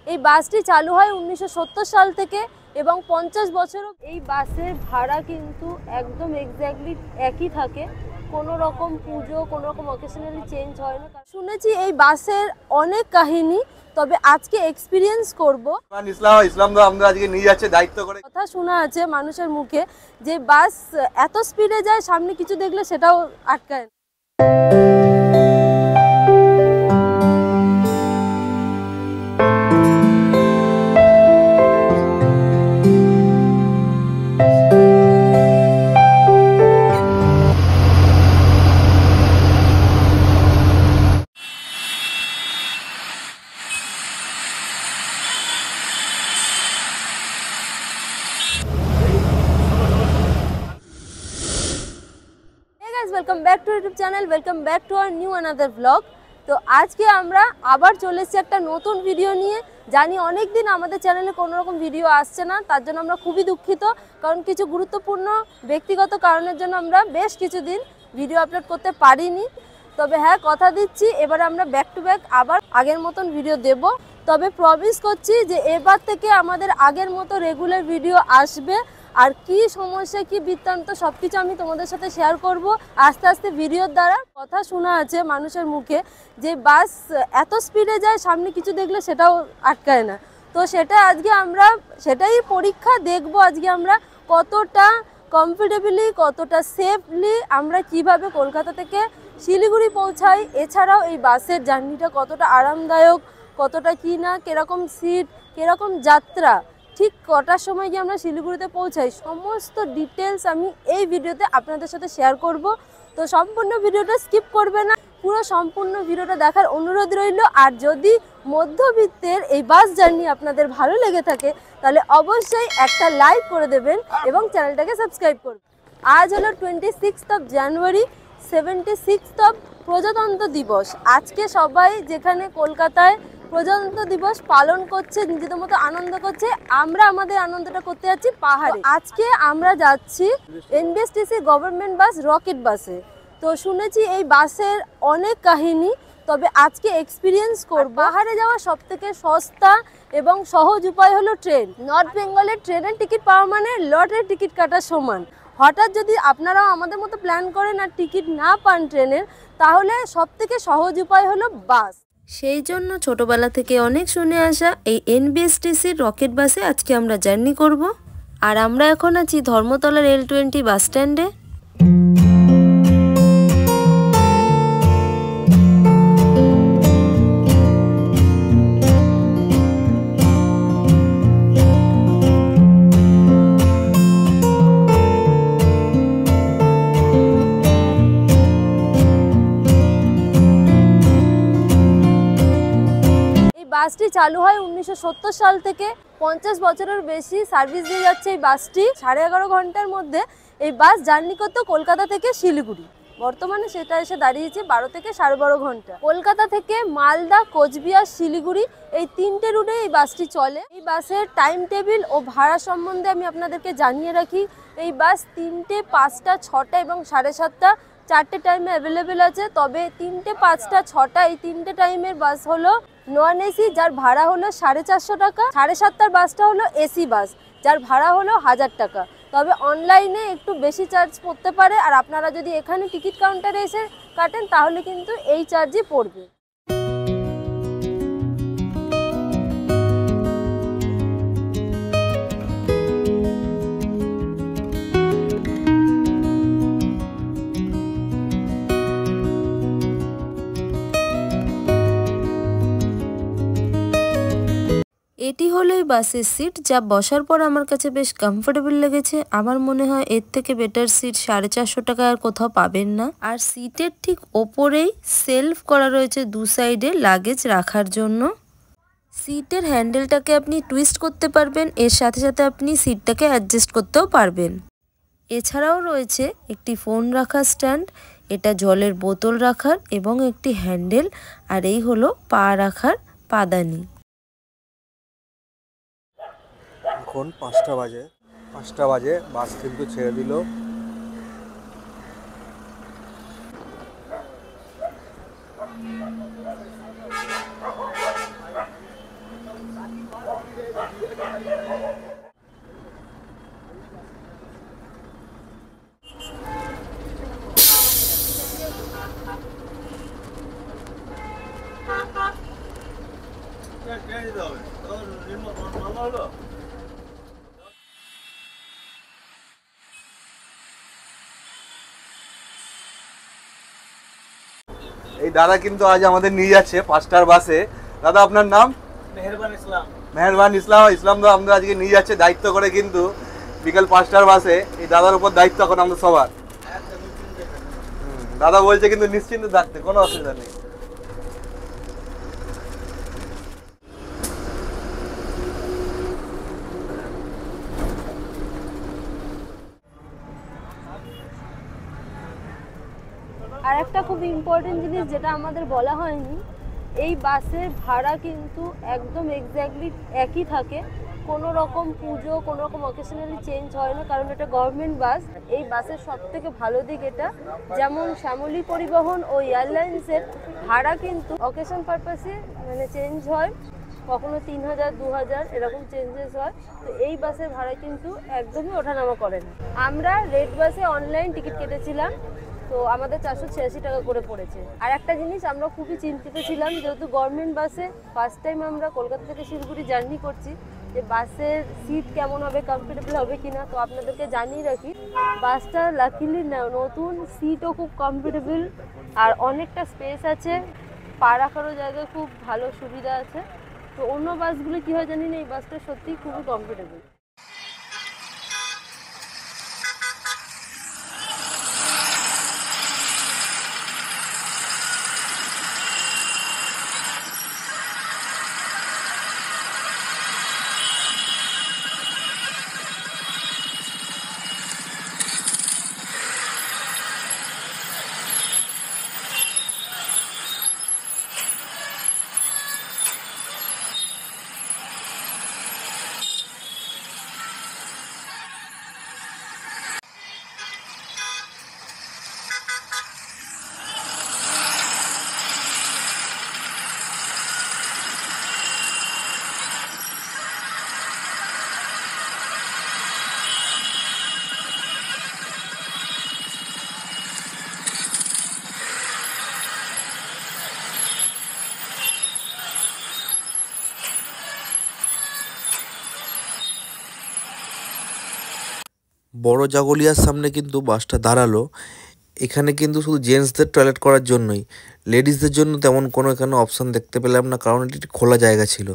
এই বাসটি চালু হয় 1970 সাল থেকে এবং 50 বছরও এই বাসের ভাড়া কিন্তু একদম এক্স্যাক্টলি একই থাকে। কোনো রকম পুজো, কোনো রকম অকেশনালি চেঞ্জ হয় না। শুনেছি এই বাসের অনেক কাহিনী, তবে আজকে এক্সপিরিয়েন্স করব। ইসলাম দা আমরা আজকে নিয়ে যাচ্ছে দায়িত্ব করে। কথা শোনা আছে মানুষের মুখে যে বাস এত স্পিডে যায়, সামনে কিছু দেখলে সেটাও আটকায় না। Welcome back to YouTube channel, welcome back to our new another blog. তো আজকে আমরা আবার চলে এসেছি একটা নতুন ভিডিও নিয়ে। জানি অনেক দিন আমাদের চ্যানেলে কোনো রকম ভিডিও আসছে না, তার জন্য আমরা খুবই দুঃখিত, কারণ কিছু গুরুত্বপূর্ণ ব্যক্তিগত কারণের জন্য আমরা বেশ কিছুদিন ভিডিও আপলোড করতে পারিনি। তবে হ্যাঁ, কথা দিচ্ছি এবারে আমরা ব্যাক টু ব্যাক আবার আগের মতন ভিডিও দেব। তবে প্রমিস করছি যে এবার থেকে আমাদের আগের মতো রেগুলার ভিডিও আসবে। আর কি সমস্যা, কি বৃত্তান্ত, সব কিছু আমি তোমাদের সাথে শেয়ার করব আস্তে আস্তে ভিডিওর দ্বারা। কথা শোনা আছে মানুষের মুখে যে বাস এত স্পিডে যায়, সামনে কিছু দেখলে সেটাও আটকায় না। তো সেটা আজকে আমরা সেটাই পরীক্ষা দেখব। আজকে আমরা কতটা কমফোর্টেবলি, কতটা সেফলি আমরা কিভাবে কলকাতা থেকে শিলিগুড়ি পৌঁছাই। এছাড়াও এই বাসের জার্নিটা কতটা আরামদায়ক, কতটা কি না, কীরকম সিট, কীরকম যাত্রা, ঠিক কটার সময় গিয়ে আমরা শিলিগুড়িতে পৌঁছাই, সমস্ত ডিটেলস আমি এই ভিডিওতে আপনাদের সাথে শেয়ার করব। তো সম্পূর্ণ ভিডিওটা স্কিপ করবে না, পুরো সম্পূর্ণ ভিডিওটা দেখার অনুরোধ রইল। আর যদি মধ্যবিত্তের এই বাস জার্নি আপনাদের ভালো লেগে থাকে তাহলে অবশ্যই একটা লাইক করে দেবেন এবং চ্যানেলটাকে সাবস্ক্রাইব করবেন। আজ হলো 26 জানুয়ারি, 76 প্রজাতন্ত্র দিবস। আজকে সবাই যেখানে কলকাতায় প্রজাতন্ত্র দিবস পালন করছে, নিজেদের মতো আনন্দ করছে, আমরা আমাদের আনন্দটা করতে যাচ্ছি পাহাড়ে। আজকে আমরা যাচ্ছি এনবিএসটিসি গভর্নমেন্ট বাস রকেট বাসে। তো শুনেছি এই বাসের অনেক কাহিনী, তবে আজকে এক্সপিরিয়েন্স করব। পাহাড়ে যাওয়া সব থেকে সস্তা এবং সহজ উপায় হলো ট্রেন। নর্থ বেঙ্গলের ট্রেনের টিকিট পাওয়া মানে লটারির টিকিট কাটার সমান। হঠাৎ যদি আপনারাও আমাদের মতো প্ল্যান করেন আর টিকিট না পান ট্রেনের, তাহলে সব থেকে সহজ উপায় হলো বাস। সেই জন্য ছোটবেলা থেকে অনেক শুনে আসা এই এনবিএসটিসির রকেট বাসে আজকে আমরা জার্নি করব। আর আমরা এখন আছি ধর্মতলার L20 বাস স্ট্যান্ডে। বাসটি চালু হয় 1970 সাল থেকে। 50 বছরের বেশি সার্ভিস দিয়ে যাচ্ছে এই বাসটি। 11.5 ঘন্টার মধ্যে এই বাস জার্নি করতো কলকাতা থেকে শিলিগুড়ি। বর্তমানে সেটা এসে দাঁড়িয়েছে 12 থেকে 12.5 ঘন্টা। কলকাতা থেকে মালদা, কোচবিহার, শিলিগুড়ি এই 3টে রুটে এই বাসটি চলে। এই বাসের টাইম টেবিল ও ভাড়া সম্বন্ধে আমি আপনাদেরকে জানিয়ে রাখি। এই বাস 3টে, 5টা, 6টা এবং 7:30 4টে টাইমে অ্যাভেলেবেল আছে। তবে 3টে, 5টা, 6টা এই 3টে টাইমের বাস হলো নন এসি, যার ভাড়া হলো 450 টাকা। 7:30টার বাসটা হলো এসি বাস, যার ভাড়া হলো 1000 টাকা। তবে অনলাইনে একটু বেশি চার্জ পড়তে পারে, আর আপনারা যদি এখানে টিকিট কাউন্টারে এসে কাটেন তাহলে কিন্তু এই চার্জই পড়বে। এটি হলো এই বাসের সিট, যা বসার পর আমার কাছে বেশ কমফোর্টেবল লেগেছে। আমার মনে হয় এর থেকে বেটার সিট 450 টাকা আর কোথাও পাবেন না। আর সিটের ঠিক ওপরেই সেলফ করা রয়েছে দু সাইডে লাগেজ রাখার জন্য। সিটের হ্যান্ডেলটাকে আপনি টুইস্ট করতে পারবেন, এর সাথে সাথে আপনি সিটটাকে অ্যাডজাস্ট করতেও পারবেন। এছাড়াও রয়েছে একটি ফোন রাখার স্ট্যান্ড, এটা জলের বোতল রাখার এবং একটি হ্যান্ডেল, আর এই হলো পা রাখার পাদানি। এখন 5টা বাজে, বাস কিন্তু ছেড়ে দিল। এই দাদা কিন্তু আজ আমাদের নিয়ে যাচ্ছে 5টার বাসে। দাদা আপনার নাম? মেহেরবান ইসলাম। মেহেরবান ইসলাম। ইসলাম দা আমাদের আজকে নিয়ে যাচ্ছে দায়িত্ব করে, কিন্তু বিকাল 5টার বাসে। এই দাদার উপর দায়িত্ব এখন আমাদের সবার। দাদা বলছে কিন্তু নিশ্চিন্তে থাকতে, কোনো অসুবিধা নেই। আর একটা খুব ইম্পর্টেন্ট জিনিস যেটা আমাদের বলা হয়নি, এই বাসের ভাড়া কিন্তু একদম এক্স্যাক্টলি একই থাকে, কোনো রকম পুজো কোনো রকম অকেশনালি চেঞ্জ হয় না, কারণ এটা গভর্নমেন্ট বাস। এই বাসের সব থেকে ভালো দিক এটা, যেমন শ্যামলী পরিবহন ও এয়ারলাইন্সের ভাড়া কিন্তু অকেশন পারপাসে মানে চেঞ্জ হয়, কখনো 3000 2000 এরকম চেঞ্জেস হয়। তো এই বাসের ভাড়া কিন্তু একদমই ওঠানামা করে না। আমরা রেড বাসে অনলাইন টিকিট কেটেছিলাম, তো আমাদের 486 টাকা করে পড়েছে। আর একটা জিনিস আমরা খুবই চিন্তিত ছিলাম, যেহেতু গভর্নমেন্ট বাসে ফার্স্ট টাইম আমরা কলকাতা থেকে শিলিগুড়ি জার্নি করছি, যে বাসের সিট কেমন হবে, কমফোর্টেবল হবে কিনা। তো আপনাদেরকে জানিয়ে রাখি, বাসটা লাকিলি নতুন, সিটও খুব কমফোর্টেবল, আর অনেকটা স্পেস আছে, পা রাখারও জায়গায় খুব ভালো সুবিধা আছে। তো অন্য বাসগুলো কী হয় জানি না, এই বাসটা সত্যিই খুবই কমফোর্টেবল। বড় জাগলিয়ার সামনে কিন্তু বাসটা দাঁড়ালো। এখানে কিন্তু শুধু জেন্টসদের টয়লেট করার জন্যই, লেডিসদের জন্য তেমন কোনো এখানে অপশান দেখতে পেলাম না, কারণ এটি খোলা জায়গা ছিল।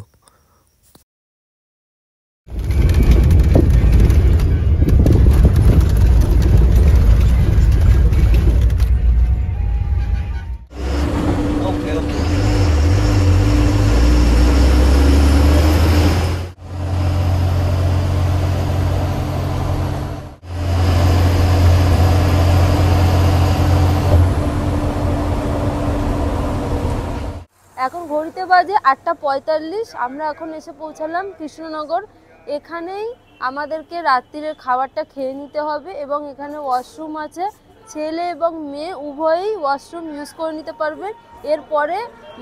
এখন ঘড়িতে বাজে 8:45। আমরা এখন এসে পৌঁছালাম কৃষ্ণনগর। এখানেই আমাদেরকে রাত্রিরের খাবারটা খেয়ে নিতে হবে, এবং এখানে ওয়াশরুম আছে, ছেলে এবং মেয়ে উভয়ই ওয়াশরুম ইউজ করে নিতে পারবে। এরপরে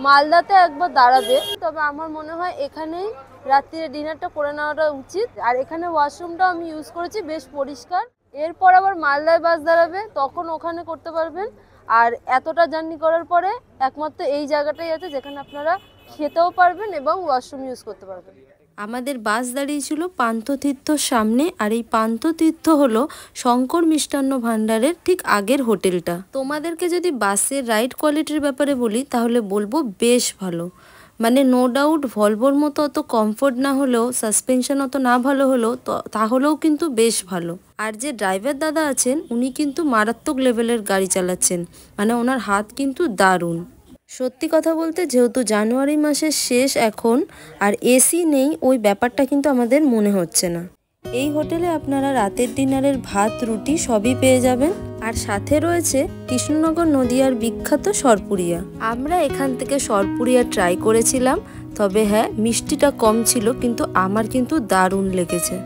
মালদাতে একবার দাঁড়াবে, তবে আমার মনে হয় এখানেই রাত্রিরে ডিনারটা করে নেওয়াটা উচিত। আর এখানে ওয়াশরুমটা আমি ইউজ করেছি, বেশ পরিষ্কার। এরপর আবার মালদায় বাস দাঁড়াবে, তখন ওখানে করতে পারবেন। আর এতটা জার্নি করার পরে একমাত্র এই জায়গাটাই আছে যেখানে আপনারা খেতেও পারবেন এবং ওয়াশরুম ইউজ করতে পারবেন। আমাদের বাস দাঁড়িয়েছিল পান্থতীর্থর সামনে, আর এই পান্থতীর্থ হলো শঙ্কর মিষ্টান্ন ভাণ্ডারের ঠিক আগের হোটেলটা। তোমাদেরকে যদি বাসের রাইড কোয়ালিটির ব্যাপারে বলি, তাহলে বলবো বেশ ভালো। মানে নো ডাউট ভলভোর মতো অত কমফোর্ট না হলেও, সাসপেনশন অত না ভালো হলেও, তাহলেও কিন্তু বেশ ভালো। আর যে ড্রাইভার দাদা আছেন, উনি কিন্তু মারাত্মক লেভেলের গাড়ি চালাচ্ছেন, মানে ওনার হাত কিন্তু দারুণ। সত্যি কথা বলতে, যেহেতু জানুয়ারি মাসের শেষ এখন, আর এসি নেই, ওই ব্যাপারটা কিন্তু আমাদের মনে হচ্ছে না। এই হোটেলে আপনারা রাতের ডিনারের ভাত রুটি সবই পেয়ে যাবেন, আর সাথে রয়েছে কৃষ্ণনগর নদিয়ার বিখ্যাত সরপুরিয়া। আমরা এখান থেকে সরপুরিয়া ট্রাই করেছিলাম, তবে হ্যাঁ মিষ্টিটা কম ছিল, কিন্তু আমার কিন্তু দারুণ লেগেছে।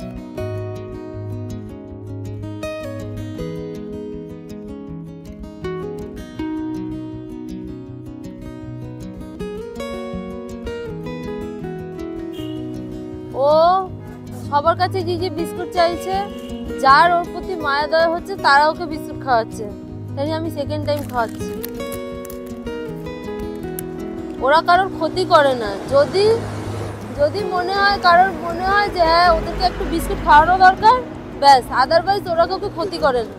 ও সবার কাছে যে বিস্কুট চাইছে, যার ওর প্রতি মায়া দয়া হচ্ছে তারা ওকে বিস্কুট খাওয়াচ্ছে, তাই আমি সেকেন্ড টাইম খাওয়াচ্ছি। ওরা কারোর ক্ষতি করে না, যদি মনে হয় কারোর মনে হয় যে হ্যাঁ ওদেরকে একটু বিস্কুট খাওয়ানো দরকার, ব্যাস, আদারওয়াইজ ওরা কাউকে ক্ষতি করে না।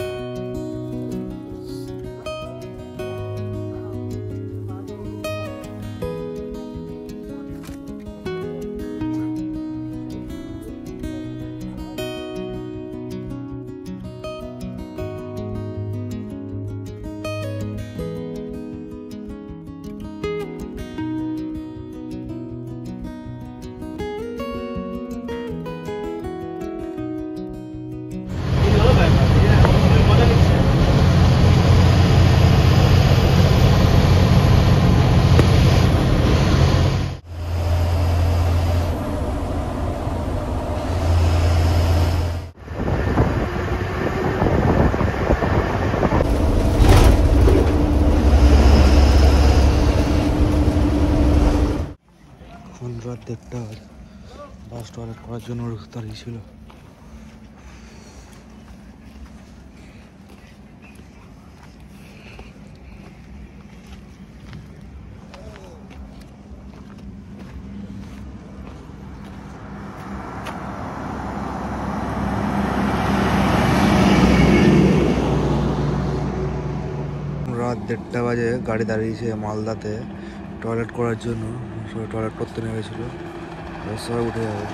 রাত 1টা বাস টয়লেট করার জন্য দাঁড়িয়েছিল। রাত 1টা বাজে গাড়ি দাঁড়িয়েছে মালদাতে টয়লেট করার জন্য। সবাই টয়লেট করতে নেমেছিল, সবাই উঠে যাবে।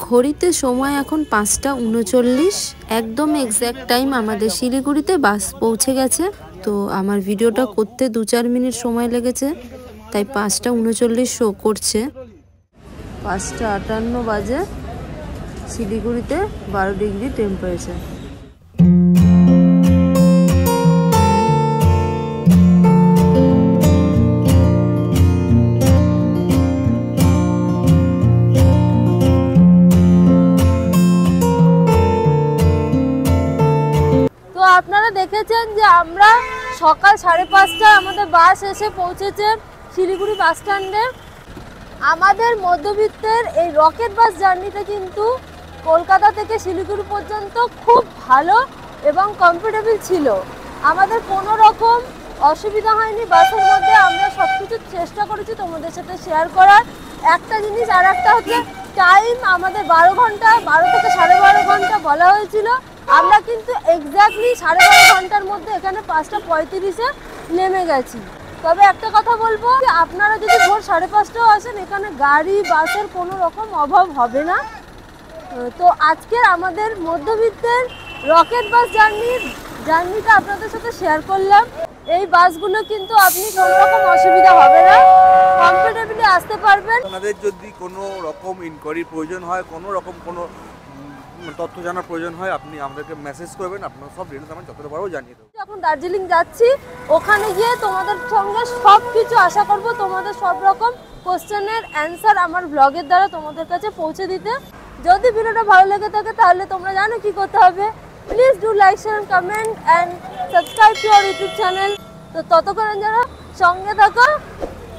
ঘড়িতে সময় এখন 5টা 39, একদম এক্স্যাক্ট টাইম আমাদের শিলিগুড়িতে বাস পৌঁছে গেছে। তো আমার ভিডিওটা করতে 2-4 মিনিট সময় লেগেছে, তাই 5টা 39 শো করছে। 5টা 58 বাজে, শিলিগুড়িতে 12 ডিগ্রি টেম্পারেচার। আপনারা দেখেছেন যে আমরা সকাল 5:30টায় আমাদের বাস এসে পৌঁছেছে শিলিগুড়ি বাস স্ট্যান্ডে। আমাদের মধ্যবিত্তের এই রকেট বাস জার্নিটা কিন্তু কলকাতা থেকে শিলিগুড়ি পর্যন্ত খুব ভালো এবং কমফোর্টেবল ছিল। আমাদের কোনো রকম অসুবিধা হয়নি বাসের মধ্যে। আমরা সব কিছু চেষ্টা করেছি তোমাদের সাথে শেয়ার করার। একটা জিনিস, আর একটা হচ্ছে টাইম আমাদের 12 ঘন্টা, 12 থেকে 12.5 ঘন্টা বলা হয়েছিল। আমরা কিন্তু এক্স্যাক্টলি 12.5 ঘন্টার মধ্যে এখানে 5টা 35-এ নেমে গেছি। তবে একটা কথা বলবো যে আপনারা যদি ভোর 5:30টাও আসেন, এখানে গাড়ি বাসের কোনো রকম অভাব হবে না। তো আজকের আমাদের মধ্যবিত্তের রকেট বাস জার্নিটা আপনাদের সাথে শেয়ার করলাম। এই বাসগুলো কিন্তু আপনি কোনো রকম অসুবিধা হবে না, কমফোর্টেবলি আসতে পারবেন। আপনাদের যদি কোনো রকম ইনকোয়ারির প্রয়োজন হয়, কোনো রকম কোনো তথ্য জানার প্রয়োজন হয়, আপনি আমাদেরকে মেসেজ করবেন, আপনার সব ডিটেলস আমরা যতটা পারবো জানিয়ে দেবো। এখন দার্জিলিং যাচ্ছি, ওখানে গিয়ে তোমাদের সঙ্গে সব কিছু আশা করব তোমাদের সব রকম কোশ্চেনের অ্যান্সার আমার ব্লগের দ্বারা তোমাদের কাছে পৌঁছে দিতে। যদি ভিডিওটা ভালো লেগে থাকে তাহলে তোমরা জানো কি করতে হবে, please do like share comment and subscribe to our YouTube channel. তো ততক্ষণ যারা সঙ্গে থাকো,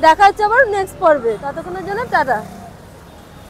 দেখা হচ্ছে আবার নেক্সট পর্বে, ততক্ষণের জন্য টাটা।